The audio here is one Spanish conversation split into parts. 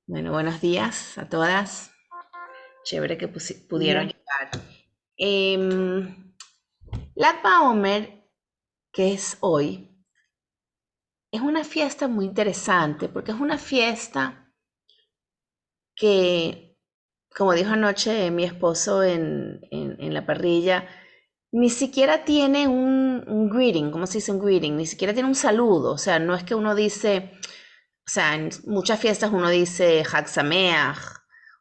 Bueno, buenos días a todas. Chévere que pudieron Ya. llegar. Lag BaOmer, que es hoy, es una fiesta muy interesante porque es una fiesta que, como dijo anoche mi esposo en la parrilla, ni siquiera tiene un greeting, ¿cómo se dice un greeting? Ni siquiera tiene un saludo. O sea, no es que uno dice, o sea, en muchas fiestas uno dice Hag Sameach,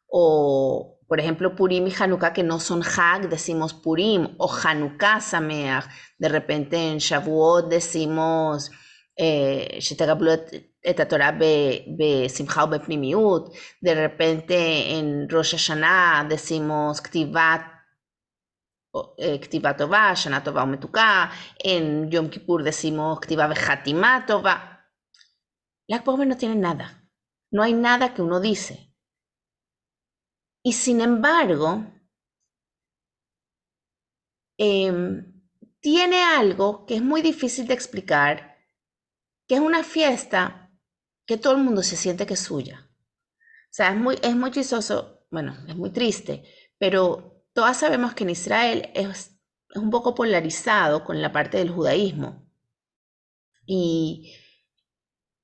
o por ejemplo Purim y Hanukkah, que no son Hag, decimos Purim, o Hanukkah Sameach. De repente en Shavuot decimos שתקבלו את התורה בשמחה ובפנימיות. De repente en Rosh Hashanah decimos כתיבה טובה, שנה טובה ומתוקה. En Yom Kippur decimos כתיבה וחתימה טובה. Black Power no tiene nada. No hay nada que uno dice. Y sin embargo, tiene algo que es muy difícil de explicar, que es una fiesta que todo el mundo se siente que es suya. O sea, es muy chistoso, bueno, es muy triste, pero todas sabemos que en Israel es un poco polarizado con la parte del judaísmo. Y,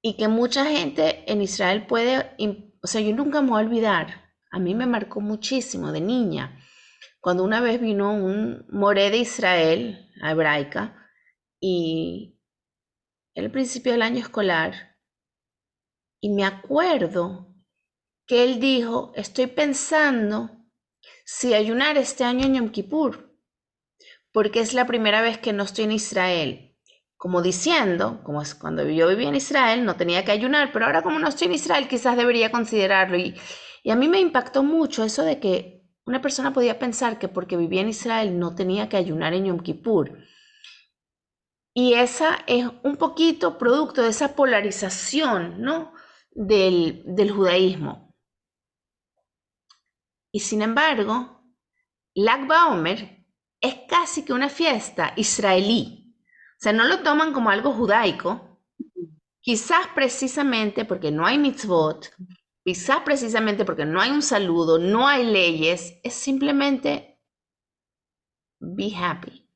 y que mucha gente en Israel puede, o sea, yo nunca me voy a olvidar, a mí me marcó muchísimo de niña, cuando una vez vino un moré de Israel, a hebraica, y era el principio del año escolar, y me acuerdo que él dijo, estoy pensando si ayunar este año en Yom Kippur, porque es la primera vez que no estoy en Israel. Como diciendo, como es cuando yo vivía en Israel, no tenía que ayunar, pero ahora como no estoy en Israel, quizás debería considerarlo. Y a mí me impactó mucho eso de que una persona podía pensar que porque vivía en Israel no tenía que ayunar en Yom Kippur. Y esa es un poquito producto de esa polarización, ¿no? Del judaísmo. Y sin embargo, Lag BaOmer es casi que una fiesta israelí. O sea, no lo toman como algo judaico, quizás precisamente porque no hay mitzvot, quizás precisamente porque no hay un saludo, no hay leyes, es simplemente be happy,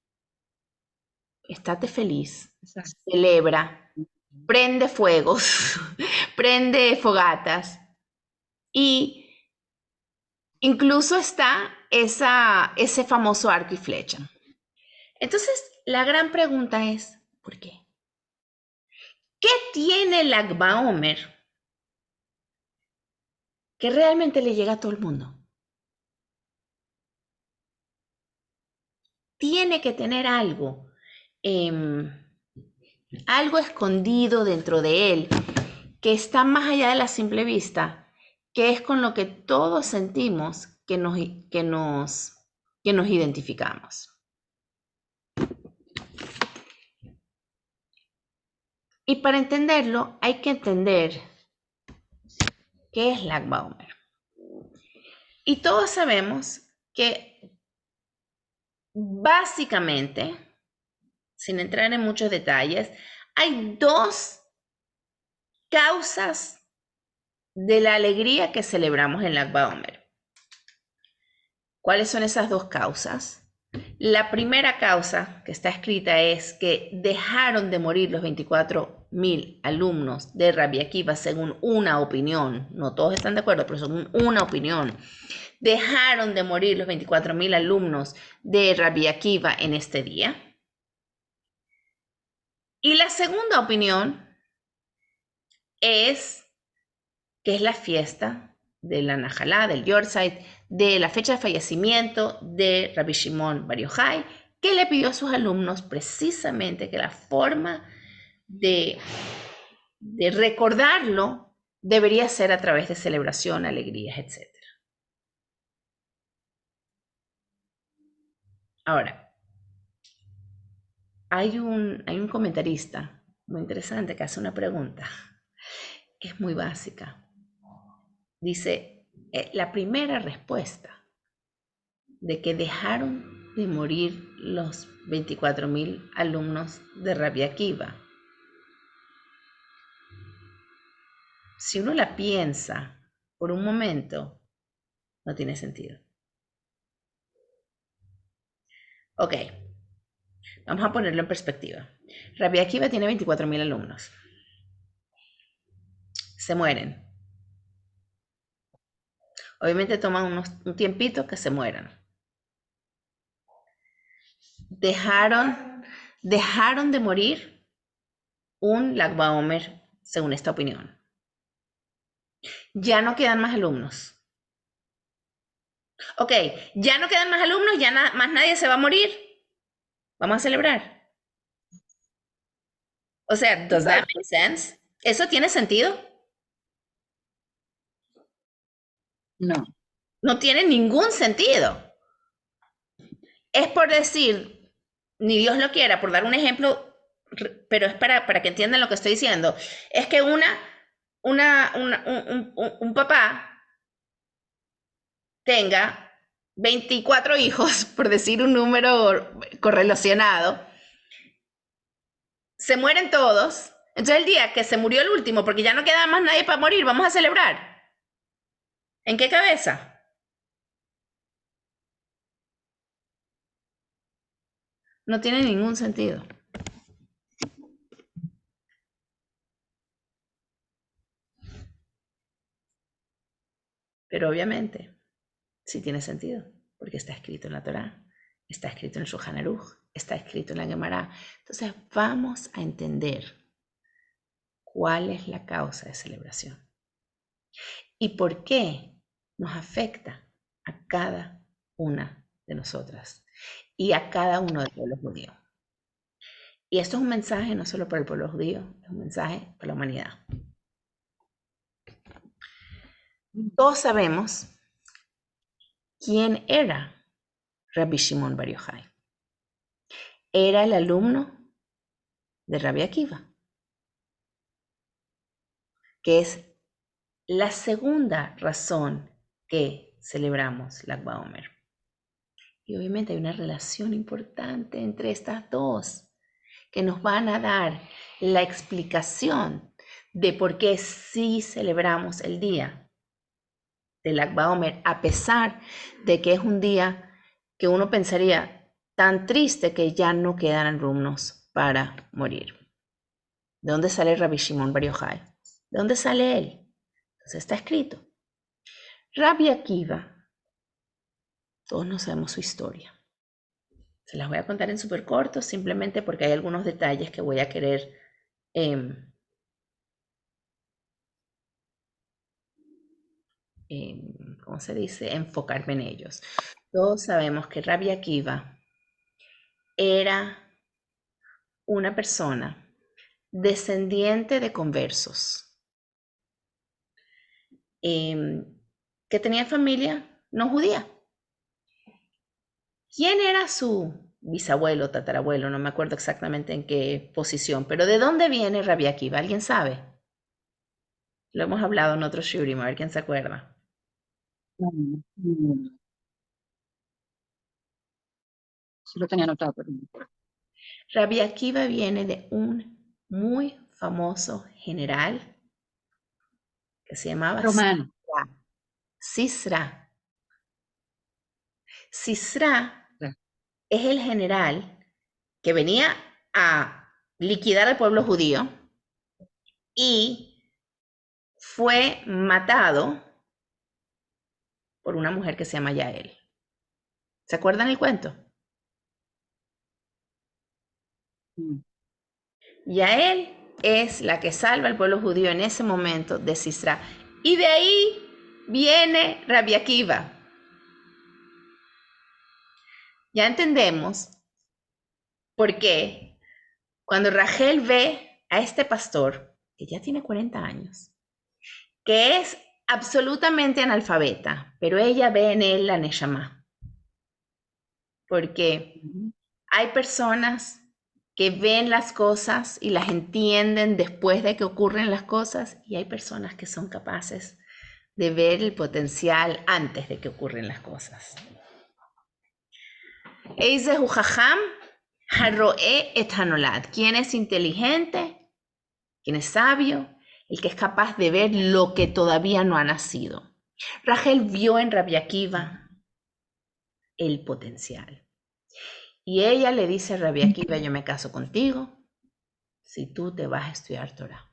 estate feliz, Exacto. celebra, prende fuegos, prende fogatas y incluso está ese famoso arco y flecha. Entonces, la gran pregunta es, ¿por qué? ¿Qué tiene el Lag BaOmer que realmente le llega a todo el mundo? Tiene que tener algo, eh, algo escondido dentro de él, que está más allá de la simple vista, que es con lo que todos sentimos que nos identificamos. Y para entenderlo hay que entender qué es Lag BaOmer. Y todos sabemos que básicamente, sin entrar en muchos detalles, hay dos causas de la alegría que celebramos en Lag BaOmer. ¿Cuáles son esas dos causas? La primera causa que está escrita es que dejaron de morir los 24.000 alumnos de Rabbi Akiva según una opinión. No todos están de acuerdo, pero según una opinión. Dejaron de morir los 24.000 alumnos de Rabbi Akiva en este día. Y la segunda opinión es que es la fiesta de la Najalá, del Yortzeit, de la fecha de fallecimiento de Rabbi Shimon Bar Yochai, que le pidió a sus alumnos precisamente que la forma de, de recordarlo debería ser a través de celebración, alegrías, etc. Ahora, hay un comentarista muy interesante que hace una pregunta que es muy básica. Dice, la primera respuesta de que dejaron de morir los 24.000 alumnos de Rabbi Akiva. Si uno la piensa por un momento, no tiene sentido. Ok, vamos a ponerlo en perspectiva. Rabbi Akiva tiene 24.000 alumnos. Se mueren. Obviamente toman un tiempito que se mueran. Dejaron de morir un Lag BaOmer, según esta opinión. Ya no quedan más alumnos. Ok, ya no quedan más alumnos, ya más nadie se va a morir. Vamos a celebrar. O sea, ¿does that make sense? ¿Eso tiene sentido? No. No tiene ningún sentido. Es por decir, ni Dios lo quiera, por dar un ejemplo, pero es para que entiendan lo que estoy diciendo. Es que un papá tenga 24 hijos, por decir un número correlacionado, se mueren todos. Entonces el día que se murió el último, porque ya no queda más nadie para morir, vamos a celebrar. ¿En qué cabeza? No tiene ningún sentido. Pero obviamente sí tiene sentido, porque está escrito en la Torá, está escrito en el Shulchan Aruch, está escrito en la Gemara. Entonces vamos a entender cuál es la causa de celebración y por qué nos afecta a cada una de nosotras y a cada uno del pueblo judío. Y esto es un mensaje no solo para el pueblo judío, es un mensaje para la humanidad. Todos sabemos quién era Rabbi Shimon Bar Yochai. Era el alumno de Rabbi Akiva, que es la segunda razón que celebramos Lag BaOmer. Y obviamente hay una relación importante entre estas dos que nos van a dar la explicación de por qué sí celebramos el día de Lag BaOmer, a pesar de que es un día que uno pensaría tan triste que ya no quedan alumnos para morir. ¿De dónde sale Rabbi Shimon Bar Yochai? ¿De dónde sale él? Entonces está escrito. Rabbi Akiva, todos no sabemos su historia. Se las voy a contar en súper corto, simplemente porque hay algunos detalles que voy a querer, ¿cómo se dice? Enfocarme en ellos. Todos sabemos que Rabbi Akiva era una persona descendiente de conversos, que tenía familia no judía. ¿Quién era su bisabuelo, tatarabuelo? No me acuerdo exactamente en qué posición, pero ¿de dónde viene Rabbi Akiva? ¿Alguien sabe? Lo hemos hablado en otro shurim, a ver quién se acuerda. Sí lo tenía anotado, pero no me acuerdo. Rabbi Akiva viene de un muy famoso general que se llamaba Romano. Sisra. Sisra Sí. es el general que venía a liquidar al pueblo judío y fue matado por una mujer que se llama Yael. ¿Se acuerdan el cuento? Mm. Yael es la que salva al pueblo judío en ese momento de Sisra. Y de ahí viene Rabbi Akiva. Ya entendemos por qué cuando Rachel ve a este pastor, que ya tiene 40 años, que es absolutamente analfabeta, pero ella ve en él la Neshama. Porque hay personas que ven las cosas y las entienden después de que ocurren las cosas, y hay personas que son capaces de ver el potencial antes de que ocurren las cosas. Eizehu Jajam Haroe et Hanolad. ¿Quién es inteligente? ¿Quién es sabio? El que es capaz de ver lo que todavía no ha nacido. Rachel vio en Rabbi Akiva el potencial. Y ella le dice a Rabbi Akiva, yo me caso contigo si tú te vas a estudiar Torah.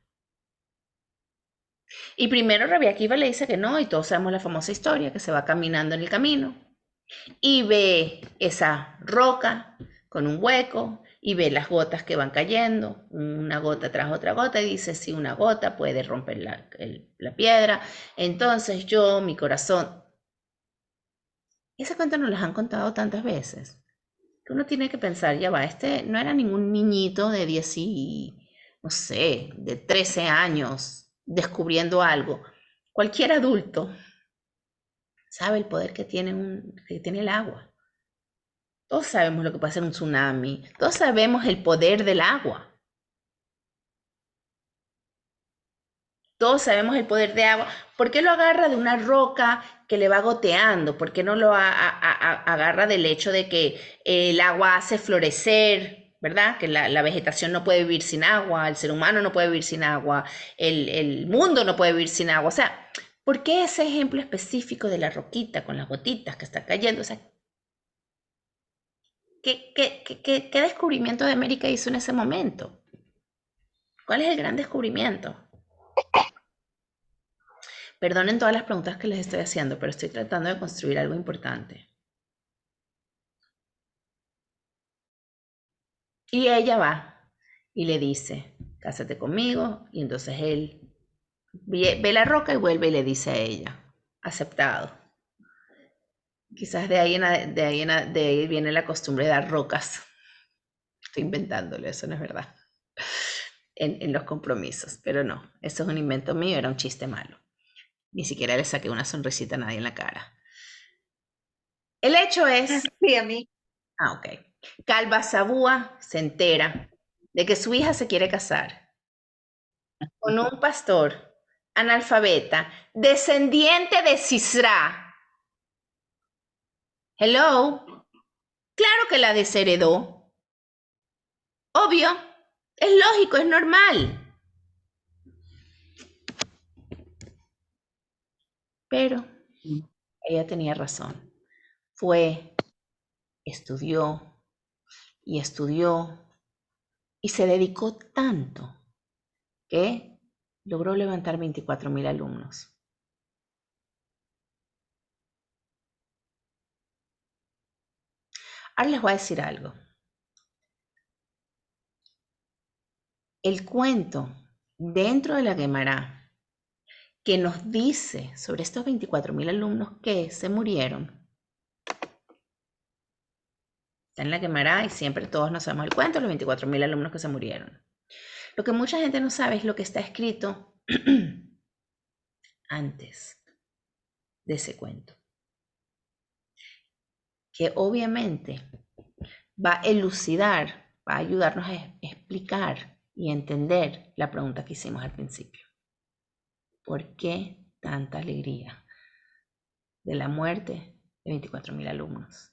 Y primero Rabbi Akiva le dice que no, y todos sabemos la famosa historia, que se va caminando en el camino y ve esa roca con un hueco y ve las gotas que van cayendo, una gota tras otra gota, y dice, si una gota puede romper la piedra, entonces yo, mi corazón, ese cuento nos lo han contado tantas veces, que uno tiene que pensar, ya va, este no era ningún niñito de 10 y, no sé, de 13 años descubriendo algo. Cualquier adulto sabe el poder que tiene el agua. Todos sabemos lo que puede ser un tsunami. Todos sabemos el poder del agua. Todos sabemos el poder de agua. ¿Por qué lo agarra de una roca que le va goteando? ¿Por qué no lo agarra del hecho de que el agua hace florecer, ¿verdad? Que la vegetación no puede vivir sin agua, el ser humano no puede vivir sin agua, el mundo no puede vivir sin agua. O sea, ¿por qué ese ejemplo específico de la roquita con las gotitas que está cayendo? O sea, ¿qué descubrimiento de América hizo en ese momento? ¿Cuál es el gran descubrimiento? Perdonen todas las preguntas que les estoy haciendo, pero estoy tratando de construir algo importante. Y ella va y le dice, cásate conmigo. Y entonces él ve la roca y vuelve y le dice a ella, aceptado. Quizás de ahí viene la costumbre de dar rocas. Estoy inventándolo, eso no es verdad. En los compromisos, pero no, eso es un invento mío, era un chiste malo. Ni siquiera le saqué una sonrisita a nadie en la cara. El hecho es, Sí, a mí. ok, Calva Sabúa se entera de que su hija se quiere casar con un pastor analfabeta, descendiente de Sisra. Hello, claro que la desheredó. Obvio, es lógico, es normal. Pero ella tenía razón. Fue, estudió y estudió y se dedicó tanto que logró levantar 24,000 alumnos. Ahora les voy a decir algo. El cuento dentro de la Guemará que nos dice sobre estos 24,000 alumnos que se murieron, está en la Guemará y siempre todos nos sabemos el cuento, los 24,000 alumnos que se murieron. Lo que mucha gente no sabe es lo que está escrito antes de ese cuento, que obviamente va a elucidar, va a ayudarnos a explicar y entender la pregunta que hicimos al principio. ¿Por qué tanta alegría de la muerte de 24,000 alumnos?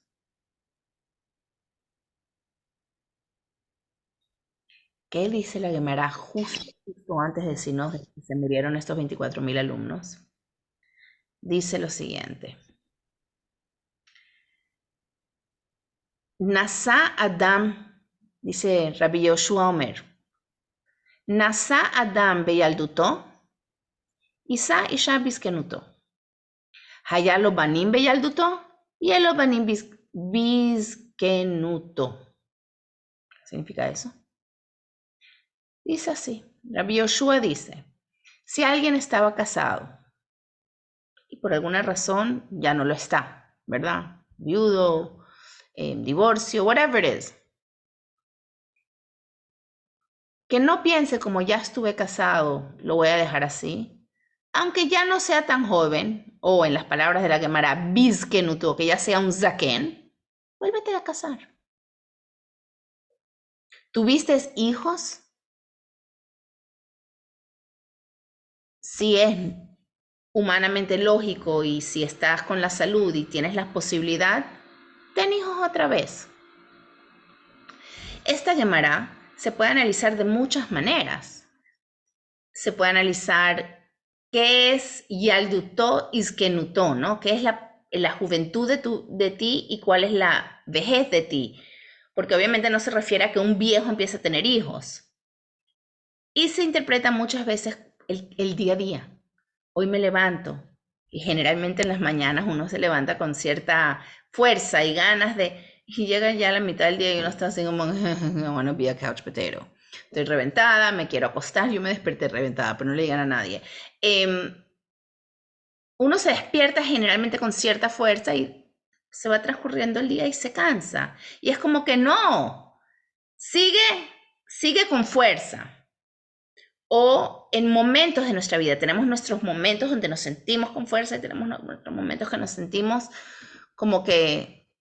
¿Qué dice la Gemara justo antes de decirnos que se murieron estos 24,000 alumnos? Dice lo siguiente. Nasa Adam, dice Rabbi Yoshua Omer, Nasa Adam beyalduto, Isa isha bizkenuto. Haya lo banim beyalduto, y lo banim bizkenuto. ¿Qué significa eso? Dice así, Rabbi Yoshua dice, si alguien estaba casado y por alguna razón ya no lo está, ¿verdad? Viudo, divorcio, whatever it is. Que no piense como ya estuve casado, lo voy a dejar así. Aunque ya no sea tan joven, o en las palabras de la Gemara, bizkenuto, que ya sea un zaken, vuélvete a casar. ¿Tuviste hijos? Si es humanamente lógico y si estás con la salud y tienes la posibilidad, ten hijos otra vez. Esta Gemara se puede analizar de muchas maneras. Se puede analizar qué es Yaldutó Iskenutó, ¿no? ¿Qué es la juventud de ti y cuál es la vejez de ti? Porque obviamente no se refiere a que un viejo empiece a tener hijos. Y se interpreta muchas veces el día a día. Hoy me levanto y generalmente en las mañanas uno se levanta con cierta fuerza y ganas y llega ya a la mitad del día y uno está así como, I wanna be a couch potato. Estoy reventada, me quiero acostar, yo me desperté reventada, pero no le digan a nadie. Uno se despierta generalmente con cierta fuerza y se va transcurriendo el día y se cansa. Y es como que no, sigue con fuerza. O en momentos de nuestra vida, tenemos nuestros momentos donde nos sentimos con fuerza y tenemos nuestros momentos que nos sentimos como que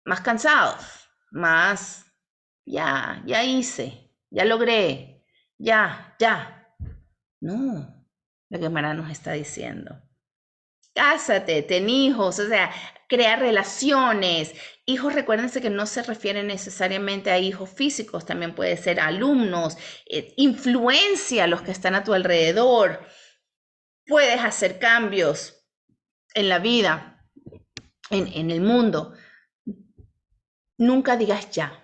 más cansados, más, ya hice, ya logré, ya. No, la Gemara nos está diciendo. Cásate, ten hijos, o sea, crear relaciones. Hijos, recuérdense que no se refiere necesariamente a hijos físicos, también puede ser alumnos, influencia a los que están a tu alrededor. Puedes hacer cambios en la vida, en el mundo. Nunca digas ya.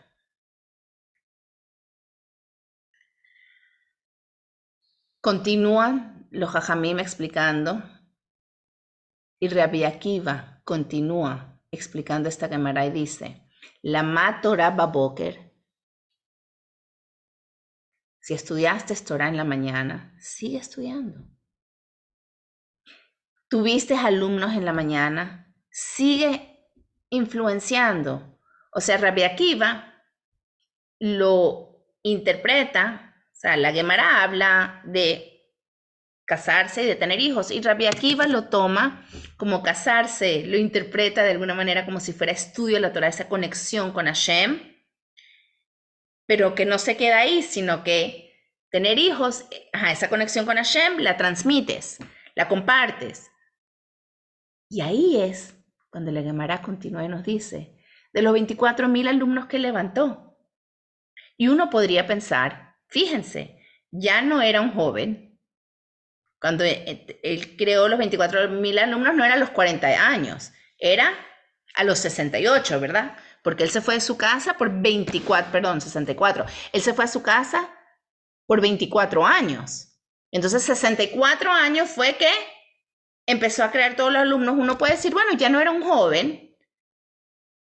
Continúan los Jajamim explicando y Rabbi Akiva continúa explicando esta Gemara y dice, la Torah baboker. Si estudiaste Torah en la mañana, sigue estudiando. Tuviste alumnos en la mañana, sigue influenciando. O sea, Rabbi Akiva lo interpreta, o sea, la Gemara habla de casarse y de tener hijos, y Rabbi Akiva lo toma como casarse, lo interpreta de alguna manera como si fuera estudio de la Torah, esa conexión con Hashem, pero que no se queda ahí, sino que tener hijos, esa conexión con Hashem la transmites, la compartes. Y ahí es cuando la Gemara continúa y nos dice, de los 24,000 alumnos que levantó. Y uno podría pensar, fíjense, ya no era un joven, cuando él creó los 24,000 alumnos no era a los 40 años, era a los 68, ¿verdad? Porque él se fue de su casa por 64, él se fue a su casa por 24 años. Entonces 64 años fue que empezó a crear todos los alumnos. Uno puede decir, bueno, ya no era un joven,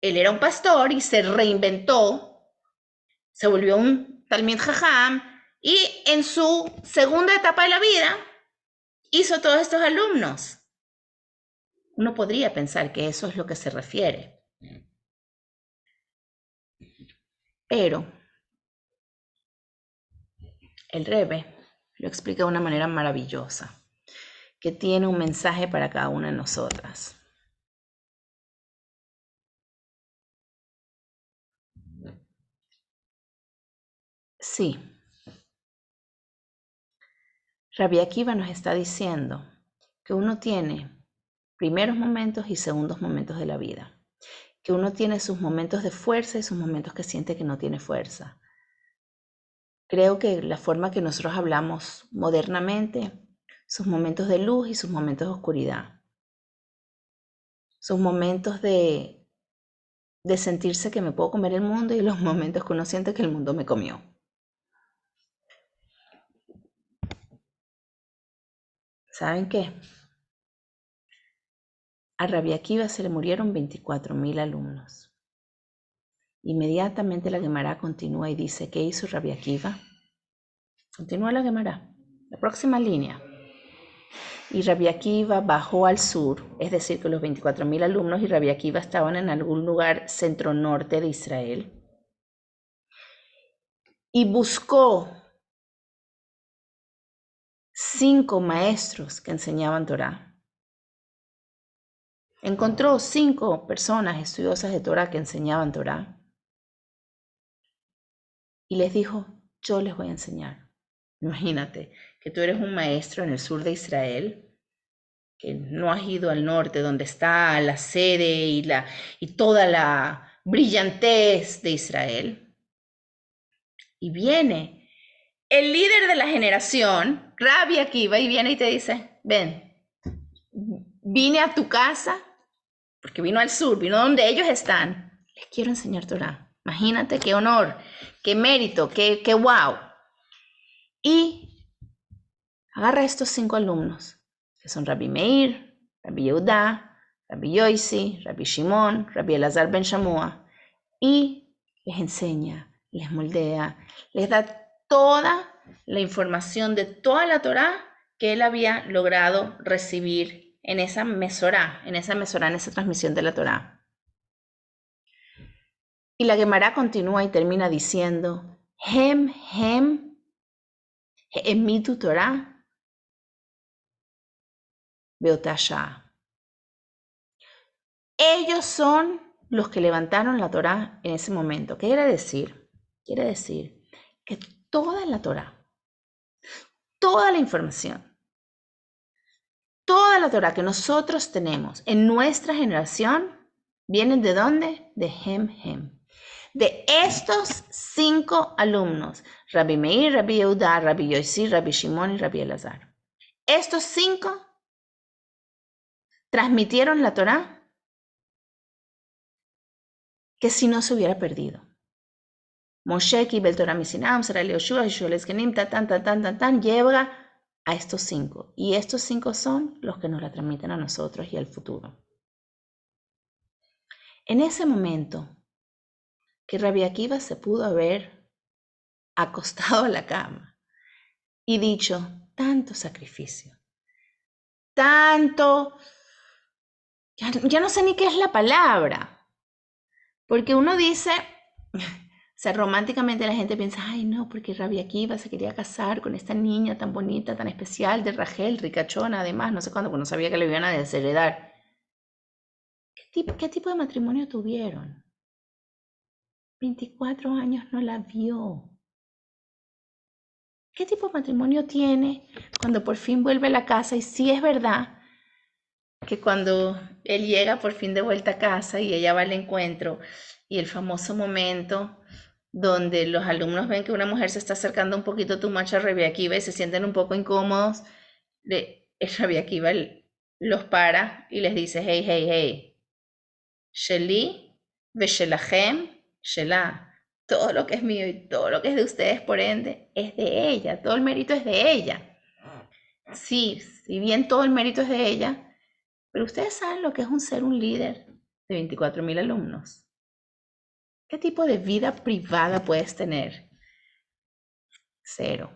él era un pastor y se reinventó, se volvió un Talmid Jajam y en su segunda etapa de la vida hizo todos estos alumnos. Uno podría pensar que eso es lo que se refiere. Pero el Rebbe lo explica de una manera maravillosa, que tiene un mensaje para cada una de nosotras. Sí, Rabbi Akiva nos está diciendo que uno tiene primeros momentos y segundos momentos de la vida, que uno tiene sus momentos de fuerza y sus momentos que siente que no tiene fuerza. Creo que la forma que nosotros hablamos modernamente, sus momentos de luz y sus momentos de oscuridad, sus momentos de sentirse que me puedo comer el mundo y los momentos que uno siente que el mundo me comió. ¿Saben qué? A Rabbi Akiva se le murieron 24,000 alumnos. Inmediatamente la Gemara continúa y dice, ¿qué hizo Rabbi Akiva? Continúa la Gemara, la próxima línea. Y Rabbi Akiva bajó al sur, es decir, que los 24,000 alumnos y Rabbi Akiva estaban en algún lugar centro-norte de Israel. Y buscó 5 maestros que enseñaban Torah. Encontró 5 personas estudiosas de Torah que enseñaban Torah. Y les dijo, yo les voy a enseñar. Imagínate que tú eres un maestro en el sur de Israel, que no has ido al norte donde está la sede y toda la brillantez de Israel. Y viene el líder de la generación, Rabbi Akiva, y viene y te dice, ven, vine a tu casa, porque vino al sur, vino donde ellos están, les quiero enseñar Torah. Imagínate qué honor, qué mérito, qué wow. Y agarra a estos 5 alumnos, que son Rabbi Meir, Rabbi Yehuda, Rabbi Yoisi, Rabbi Shimon, Rabbi Elazar ben Shamua, y les enseña, les moldea, les da toda la información de toda la Torá que él había logrado recibir en esa mesorá, en esa transmisión de la Torá. Y la Gemara continúa y termina diciendo, Hem emitu Torah beotasha. Ellos son los que levantaron la Torá en ese momento. ¿Qué quiere decir? Quiere decir que toda la Torá, toda la información, toda la Torá que nosotros tenemos en nuestra generación, ¿vienen de dónde? De Hem. De estos 5 alumnos, Rabbi Meir, Rabbi Yehuda, Rabbi Yoisi, Rabbi Shimon y Rabbi Elazar. Estos 5 transmitieron la Torá que si no se hubiera perdido. Moshe, Kibel Torah Misinam, Sarai Yoshua, Yoshua Eskenim, tan, llega a estos 5. Y estos 5 son los que nos la transmiten a nosotros y al futuro. En ese momento que Rabbi Akiva se pudo haber acostado a la cama y dicho, tanto sacrificio, tanto, ya no sé ni qué es la palabra, porque uno dice, o sea, románticamente la gente piensa, ay no, porque Rabbi Akiva se quería casar con esta niña tan bonita, tan especial de Rachel, ricachona, además, no sé cuándo, porque no sabía que le iban a desheredar. ¿Qué tipo de matrimonio tuvieron? 24 años no la vio. ¿Qué tipo de matrimonio tiene cuando por fin vuelve a la casa? Y sí es verdad que cuando él llega por fin de vuelta a casa y ella va al encuentro y el famoso momento donde los alumnos ven que una mujer se está acercando un poquito too much a Rabbi Akiva y se sienten un poco incómodos, Rabbi Akiva los para y les dice, hey, Sheli veshelachem Shelah. Todo lo que es mío y todo lo que es de ustedes, por ende, es de ella. Todo el mérito es de ella. Sí, si bien todo el mérito es de ella, pero ustedes saben lo que es ser un líder de 24,000 alumnos. ¿Qué tipo de vida privada puedes tener? Cero.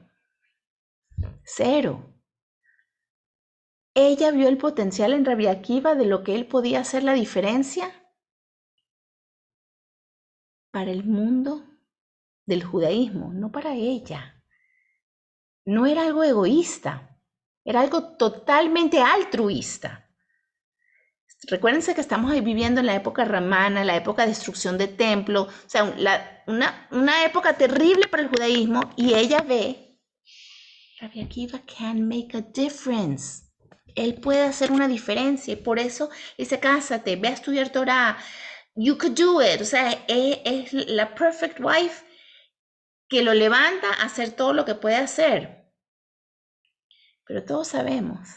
Ella vio el potencial en Rabbi Akiva de lo que él podía hacer la diferencia para el mundo del judaísmo, no para ella. No era algo egoísta, era algo totalmente altruista. Recuérdense que estamos ahí viviendo en la época ramana, la época de destrucción de templo, o sea, una época terrible para el judaísmo, y ella ve, Rabbi Akiva can make a difference. Él puede hacer una diferencia, y por eso dice, cásate, ve a estudiar Torah, you could do it. O sea, es la perfect wife que lo levanta a hacer todo lo que puede hacer. Pero todos sabemos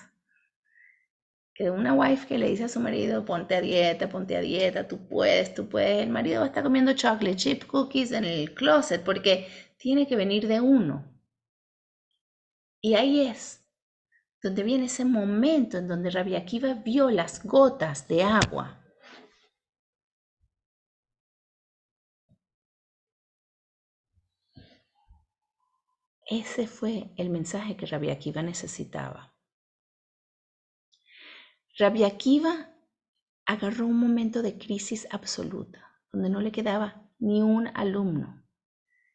que una wife que le dice a su marido, ponte a dieta, tú puedes, el marido va a estar comiendo chocolate chip cookies en el closet porque tiene que venir de uno. Y ahí es donde viene ese momento en donde Rabbi Akiva vio las gotas de agua. Ese fue el mensaje que Rabbi Akiva necesitaba. Rabbi Akiva agarró un momento de crisis absoluta, donde no le quedaba ni un alumno.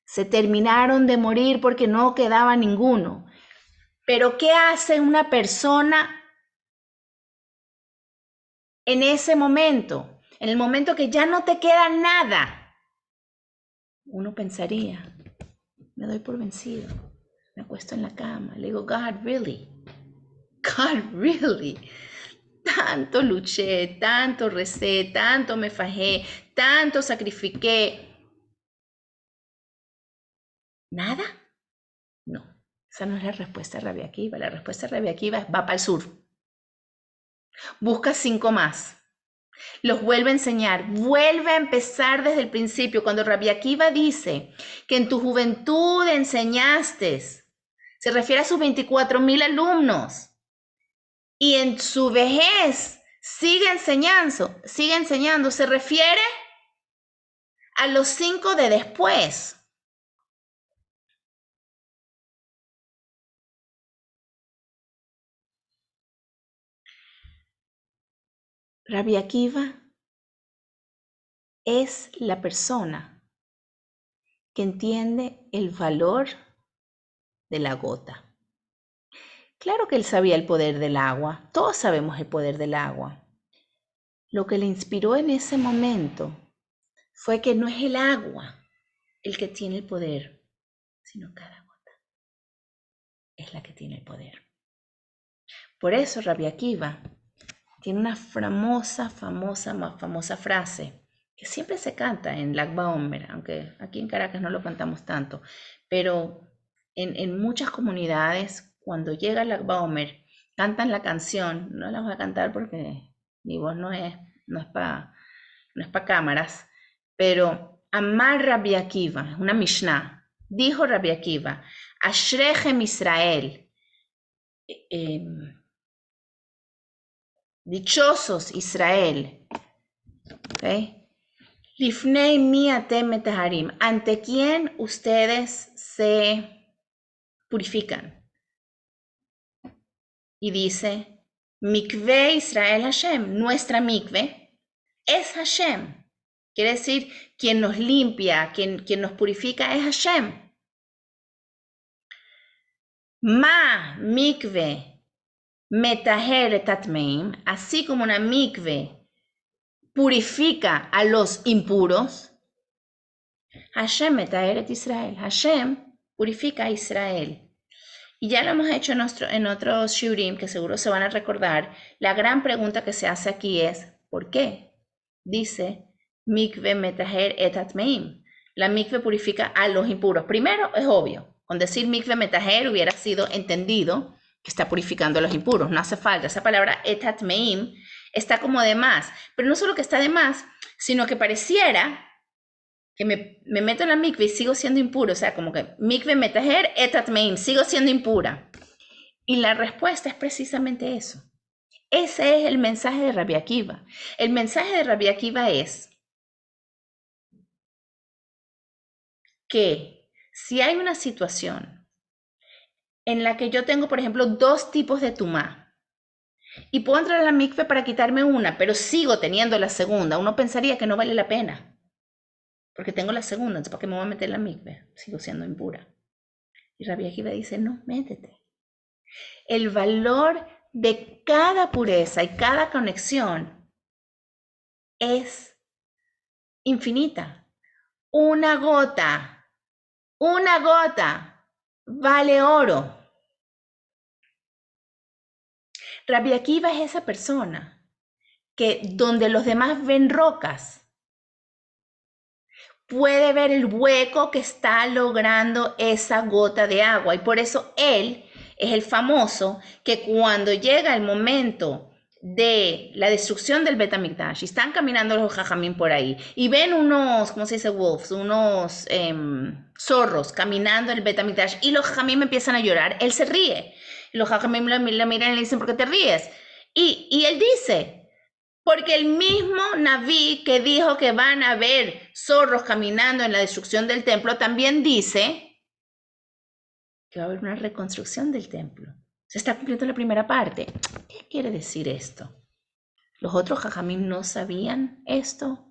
Se terminaron de morir porque no quedaba ninguno. Pero ¿qué hace una persona en ese momento? En el momento que ya no te queda nada. Uno pensaría, me doy por vencido, me acuesto en la cama, le digo, God, really? God, really? Tanto luché, tanto recé, tanto me fajé, tanto sacrifiqué. ¿Nada? No. Esa no es la respuesta de Rabbi Akiva. La respuesta de Rabbi Akiva es va para el sur. Busca 5 más. Los vuelve a enseñar. Vuelve a empezar desde el principio. Cuando Rabbi Akiva dice que en tu juventud enseñaste, se refiere a sus 24,000 alumnos. Y en su vejez sigue enseñando. Se refiere a los 5 de después. Rabbi Akiva es la persona que entiende el valor de la gota. Claro que él sabía el poder del agua, todos sabemos el poder del agua. Lo que le inspiró en ese momento fue que no es el agua el que tiene el poder, sino cada gota es la que tiene el poder. Por eso Rabbi Akiva tiene una famosa frase que siempre se canta en Lag BaOmer, aunque aquí en Caracas no lo cantamos tanto, pero en muchas comunidades, cuando llega Lag BaOmer, cantan la canción. No la voy a cantar porque mi voz no es para cámaras, pero Amar Rabbi Akiva, es una Mishnah, dijo Rabbi Akiva, Ashrechem Israel, dichosos Israel, ¿okay? Lifnei mi atem metaharim, ante quién ustedes se purifican. Y dice, Mikve Israel Hashem, nuestra mikve es Hashem. Quiere decir, quien nos limpia, quien nos purifica es Hashem. Ma mikve metaher tatmeim, así como una mikve purifica a los impuros, Hashem metaher et Israel, Hashem purifica a Israel. Y ya lo hemos hecho en otros shiurim, que seguro se van a recordar. La gran pregunta que se hace aquí es, ¿por qué? Dice, mikve metaher et atmeim. La mikve purifica a los impuros. Primero, es obvio, con decir mikve metaher hubiera sido entendido que está purificando a los impuros. No hace falta. Esa palabra et atmeim está como de más. Pero no solo que está de más, sino que pareciera que me meto en la mikve y sigo siendo impuro. O sea, como que mikve metaher et atmeim, sigo siendo impura. Y la respuesta es precisamente eso. Ese es el mensaje de Rabbi Akiva. El mensaje de Rabbi Akiva es que si hay una situación en la que yo tengo, por ejemplo, 2 tipos de tumá, y puedo entrar a la mikve para quitarme una, pero sigo teniendo la segunda, uno pensaría que no vale la pena, porque tengo la segunda, entonces ¿para qué me voy a meter en la mikve? Sigo siendo impura. Y Rabbi Akiva dice, no, métete. El valor de cada pureza y cada conexión es infinita. Una gota vale oro. Rabbi Akiva es esa persona que donde los demás ven rocas, puede ver el hueco que está logrando esa gota de agua. Y por eso él es el famoso que cuando llega el momento de la destrucción del Bet HaMikdash, y están caminando los jajamín por ahí, y ven unos, ¿cómo se dice? Wolves, unos zorros caminando en el Bet HaMikdash, y los jajamín empiezan a llorar, él se ríe. Los jajamín lo miran y le dicen, ¿por qué te ríes? Y él dice, porque el mismo Naví que dijo que van a ver zorros caminando en la destrucción del templo, también dice que va a haber una reconstrucción del templo. Se está cumpliendo la primera parte. ¿Qué quiere decir esto? ¿Los otros jajamim no sabían esto?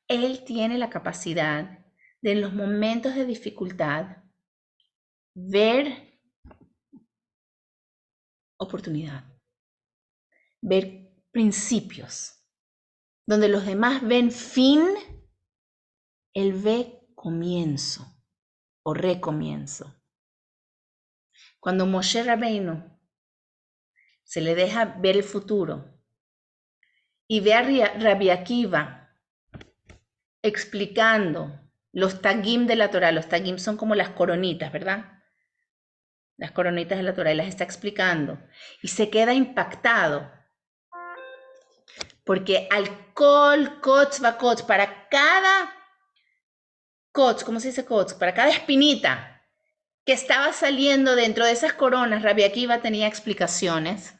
Él tiene la capacidad de en los momentos de dificultad ver oportunidad, ver principios. Donde los demás ven fin, él ve comienzo o recomienzo. Cuando Moshe Rabbeinu se le deja ver el futuro y ve a Rabbi Akiva explicando los tagim de la Torah. Los tagim son como las coronitas, ¿verdad? las coronitas de la Torah, y las está explicando. Y se queda impactado. Porque al kol kotz va kotz, para cada kotz, ¿cómo se dice kotz? Para cada espinita que estaba saliendo dentro de esas coronas, Rabbi Akiva tenía explicaciones.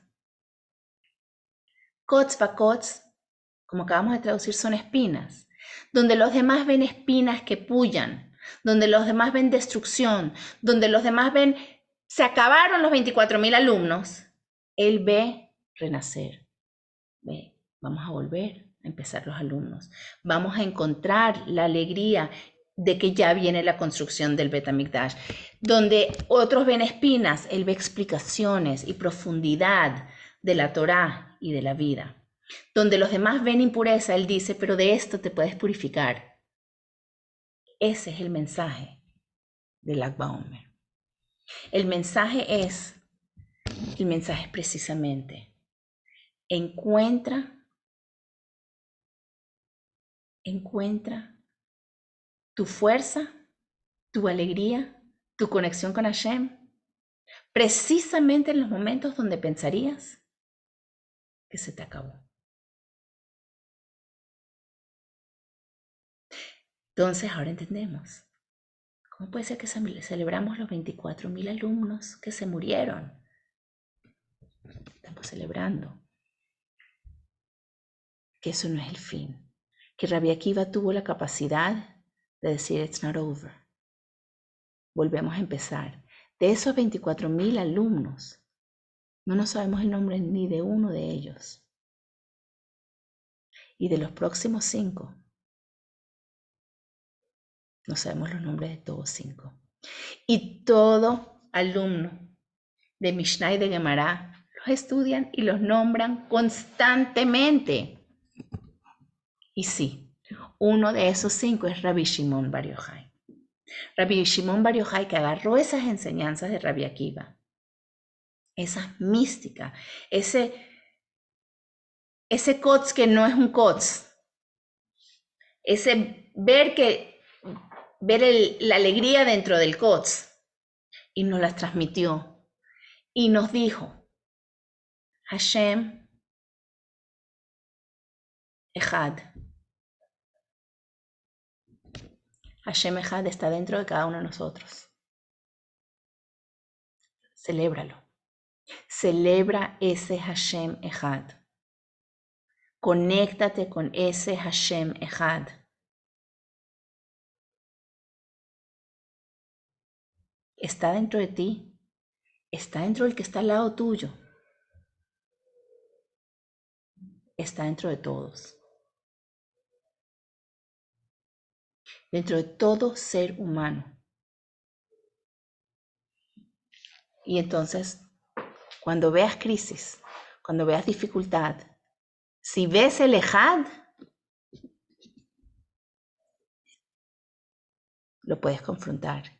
Kotz va kotz, como acabamos de traducir, son espinas. Donde los demás ven espinas que pullan, donde los demás ven destrucción, donde los demás ven, se acabaron los 24,000 alumnos, él ve renacer, ve, vamos a volver a empezar los alumnos, vamos a encontrar la alegría de que ya viene la construcción del Bet HaMikdash. Donde otros ven espinas, él ve explicaciones y profundidad de la Torá y de la vida. Donde los demás ven impureza, él dice, pero de esto te puedes purificar. Ese es el mensaje del Lag BaOmer. El mensaje es precisamente, encuentra tu fuerza, tu alegría, tu conexión con Hashem, precisamente en los momentos donde pensarías que se te acabó. Entonces ahora entendemos. ¿Cómo puede ser que celebramos los 24,000 alumnos que se murieron? Estamos celebrando que eso no es el fin. Que Rabbi Akiva tuvo la capacidad de decir, it's not over. Volvemos a empezar. De esos 24,000 alumnos, no sabemos el nombre ni de uno de ellos. Y de los próximos 5, no sabemos los nombres de todos 5. Y todo alumno de Mishnah y de Gemara los estudian y los nombran constantemente. Y sí, uno de esos 5 es Rabbi Shimon Bar Yochai. Rabbi Shimon Bar Yochai, que agarró esas enseñanzas de Rabbi Akiva, esa mística, ese kotz que no es un kotz, ese ver la alegría dentro del kotz, y nos las transmitió y nos dijo, Hashem Echad. Hashem Echad está dentro de cada uno de nosotros. Celébralo. Celebra ese Hashem Echad. Conéctate con ese Hashem Echad. Está dentro de ti. Está dentro del que está al lado tuyo. Está dentro de todos. Dentro de todo ser humano. Y entonces, cuando veas crisis, cuando veas dificultad, si ves el Ejad, lo puedes confrontar.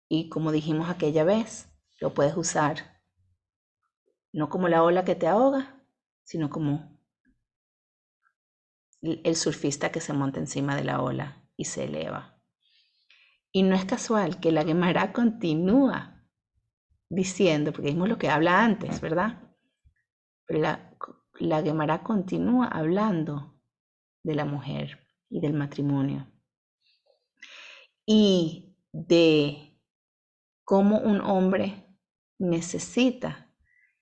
Y como dijimos aquella vez, lo puedes usar no como la ola que te ahoga, sino como el surfista que se monta encima de la ola y se eleva. Y no es casual que la Gemara continúa diciendo, porque vimos lo que habla antes, ¿verdad? Pero la Gemara continúa hablando de la mujer y del matrimonio. Y de cómo un hombre necesita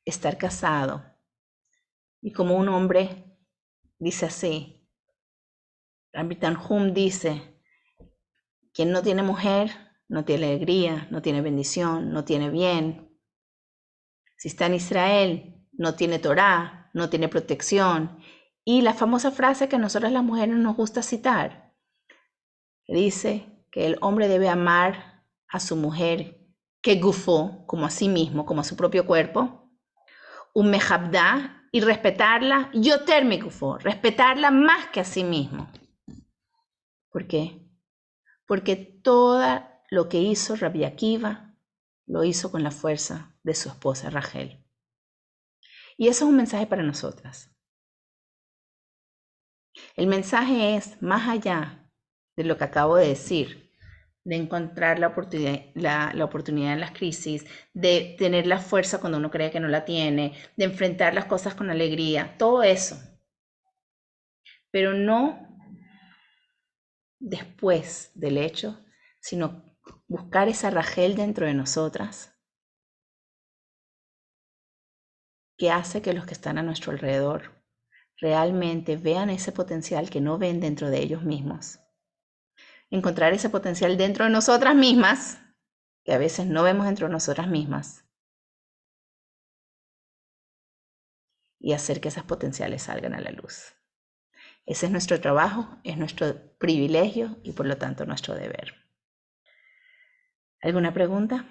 estar casado. Y como un hombre dice así, Rabbi Tanhum dice, quien no tiene mujer, no tiene alegría, no tiene bendición, no tiene bien. Si está en Israel, no tiene Torá, no tiene protección. Y la famosa frase que a nosotras las mujeres nos gusta citar, que dice que el hombre debe amar a su mujer que gufó, como a sí mismo, como a su propio cuerpo, un mehabdá, y respetarla, yoter mi gufó, respetarla más que a sí mismo. ¿Por qué? Porque todo lo que hizo Rabbi Akiva lo hizo con la fuerza de su esposa Rachel. Y eso es un mensaje para nosotras. El mensaje es, más allá de lo que acabo de decir, de encontrar la oportunidad en las crisis, de tener la fuerza cuando uno cree que no la tiene, de enfrentar las cosas con alegría, todo eso. Pero no después del hecho, sino buscar esa Rachel dentro de nosotras que hace que los que están a nuestro alrededor realmente vean ese potencial que no ven dentro de ellos mismos. Encontrar ese potencial dentro de nosotras mismas, que a veces no vemos dentro de nosotras mismas, y hacer que esas potenciales salgan a la luz. Ese es nuestro trabajo, es nuestro privilegio y por lo tanto nuestro deber. ¿Alguna pregunta?